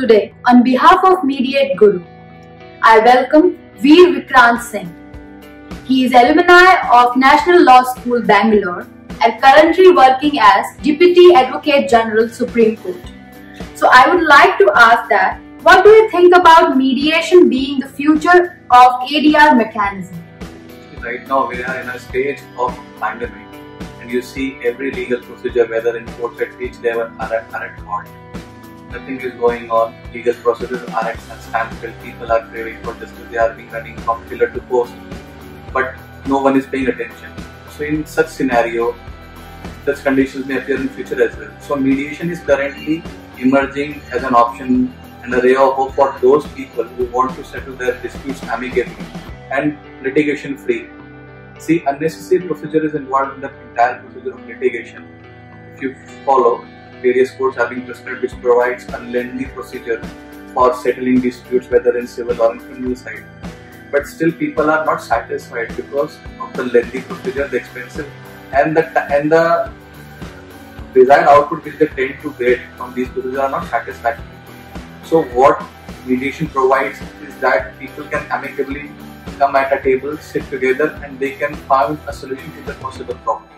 Today, on behalf of Mediate Guru, I welcome Veer Vikrant Singh. He is alumni of National Law School, Bangalore, and currently working as Deputy Advocate General, Supreme Court. So I would like to ask that, what do you think about mediation being the future of ADR mechanism? Right now we are in a stage of pandemic, and you see every legal procedure, whether in courts at each level, are at halt. Nothing is going on. Legal processes are at standstill. People are craving for justice. They are being running from pillar to post, but no one is paying attention. So in such scenario, such conditions may appear in future as well. So mediation is currently emerging as an option and a ray of hope for those people who want to settle their disputes amicably and litigation free. See, unnecessary procedure is involved in the entire procedure of litigation. If you follow, various courts have been prescribed which provides a lengthy procedure for settling disputes, whether in civil or in criminal side. But still people are not satisfied because of the lengthy procedure, the expensive and the desired output which they tend to get from these procedures are not satisfactory. So what mediation provides is that people can amicably come at a table, sit together, and they can find a solution to the possible problem.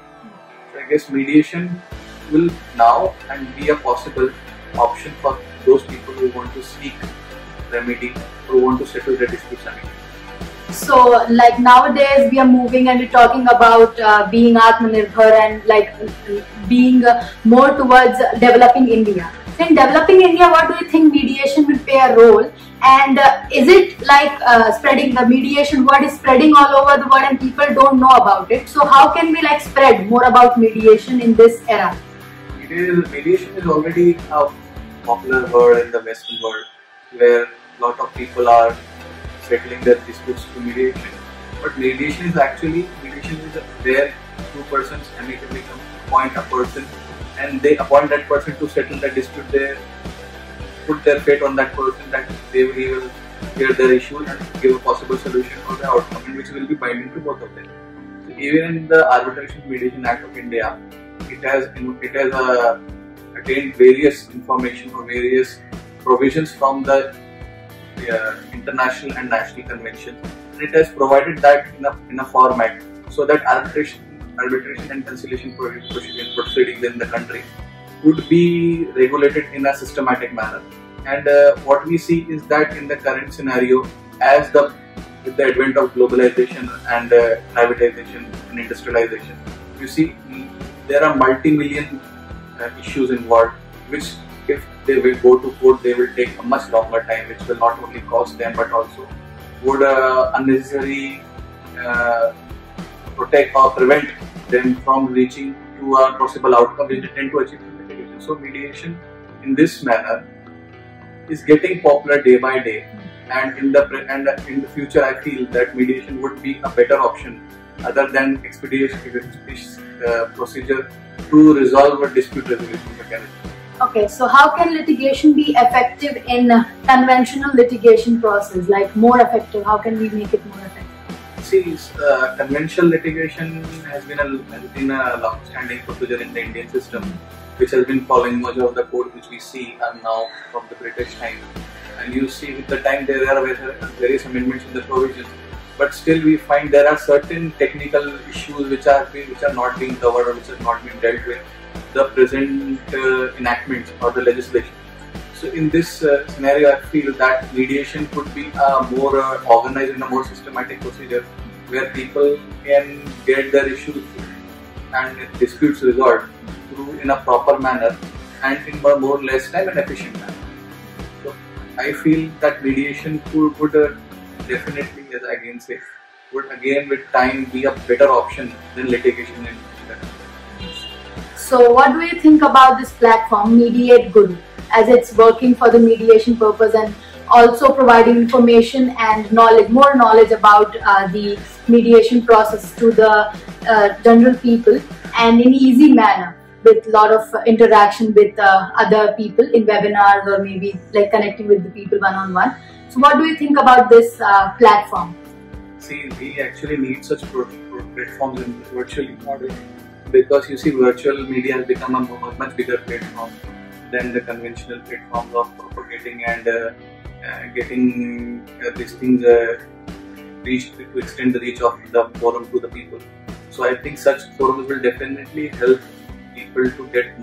So I guess mediation will now and be a possible option for those people who want to seek remedy, who want to settle their disputes amicably. So, like nowadays, we are moving and we're talking about being Atmanirbhar and being more towards developing India. So in developing India, what do you think mediation will play a role? And is it spreading the mediation word is spreading all over the world and people don't know about it? So how can we spread more about mediation in this era? Mediation is already a popular word in the Western world, where a lot of people are settling their disputes through mediation. But mediation is where two persons amicably appoint a person and they appoint that person to settle the dispute. They put their fate on that person that he will hear their issue and give a possible solution or the outcome, which will be binding to both of them. So even in the Arbitration Mediation Act of India, it has attained various information or various provisions from the international and national conventions, and it has provided that in a format so that arbitration and conciliation proceedings in the country would be regulated in a systematic manner. And what we see is that in the current scenario, with the advent of globalization and privatization and industrialization, you see there are multi-million issues involved, which if they will go to court, they will take a much longer time, which will not only cost them but also would unnecessarily protect or prevent them from reaching to a possible outcome which they tend to achieve through litigation. So mediation in this manner is getting popular day by day, and in the future I feel that mediation would be a better option other than expeditious procedure to resolve a dispute resolution mechanism. Okay, so how can litigation be effective in conventional litigation process? More effective, how can we make it more effective? See, conventional litigation has been a long-standing procedure in the Indian system, which has been following much of the code which we see are now from the British time. And you see with the time there are various amendments in the provisions, but still we find there are certain technical issues which are not being covered or which are not being dealt with the present enactments or the legislation. So in this scenario, I feel that mediation could be a more organized and a more systematic procedure where people can get their issues and disputes resolved through in a proper manner and in a more less time and efficient manner. So I feel that mediation would definitely, as I again say, would again with time be a better option than litigation in the country. So what do you think about this platform, Mediate Guru, as it's working for the mediation purpose and also providing information and more knowledge about the mediation process to the general people and in easy manner with a lot of interaction with other people in webinars or maybe connecting with the people one-on-one. So what do you think about this platform? See, we actually need such platforms in virtually model, because you see virtual media has become a much bigger platform than the conventional platforms of propagating and getting these things reached, to extend the reach of the forum to the people. So I think such forums will definitely help people to get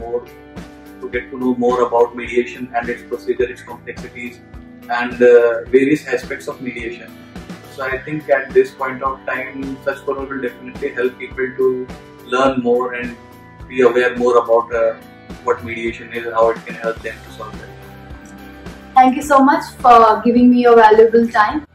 to know more about mediation and its procedure, its complexities, and various aspects of mediation. So I think at this point of time, such forums will definitely help people to learn more and be aware more about what mediation is and how it can help them to solve it. Thank you so much for giving me your valuable time.